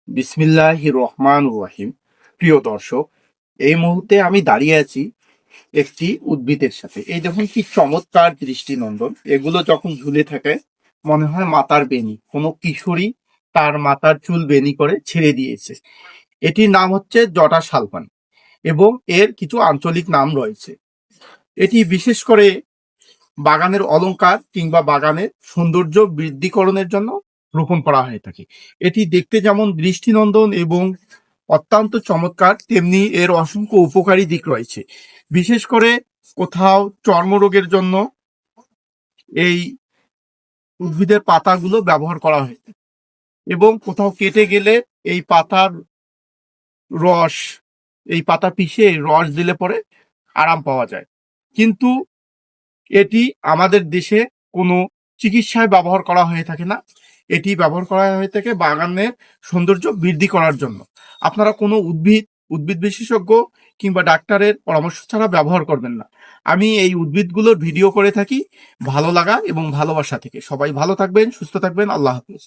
বিসমিল্লাহির রহমানির রহিম। প্রিয় দর্শক, এই মুহূর্তে আমি দাঁড়িয়ে আছি একটি উদ্ভিদের সাথে। এই দেখুন কি চমৎকার দৃষ্টিনন্দন! এগুলো যখন ঝুলে থাকে মনে হয় মাথার বেণী। কোনো কিশোরী তার মাথার চুল বেণী করে ছেড়ে দিয়েছে। এটির নাম হচ্ছে জটা শালপান এবং এর কিছু আঞ্চলিক নাম রয়েছে। এটি বিশেষ করে বাগানের অলংকার কিংবা বাগানের সৌন্দর্য বৃদ্ধিকরণের জন্য রোপণ করা হয়ে থাকে। এটি দেখতে যেমন দৃষ্টিনন্দন এবং অত্যন্ত চমৎকার, তেমনি এর অসংখ্য উপকারী দিক রয়েছে। বিশেষ করে কোথাও চর্মরোগের জন্য এই উদ্ভিদের পাতাগুলো ব্যবহার করা হয় এবং কোথাও কেটে গেলে এই পাতার রস, এই পাতা পিষে রস দিলে পরে আরাম পাওয়া যায়। কিন্তু এটি আমাদের দেশে কোনো চিকিৎসায় ব্যবহার করা হয়ে থাকে না। এটি ব্যবহার করা হয়ে থাকে বাগানের সৌন্দর্য বৃদ্ধি করার জন্য। আপনারা কোনো উদ্ভিদ বিশেষজ্ঞ কিংবা ডাক্তারের পরামর্শ ছাড়া ব্যবহার করবেন না। আমি এই উদ্ভিদগুলোর ভিডিও করে থাকি ভালো লাগা এবং ভালোবাসা থেকে। সবাই ভালো থাকবেন, সুস্থ থাকবেন। আল্লাহ হাফেজ।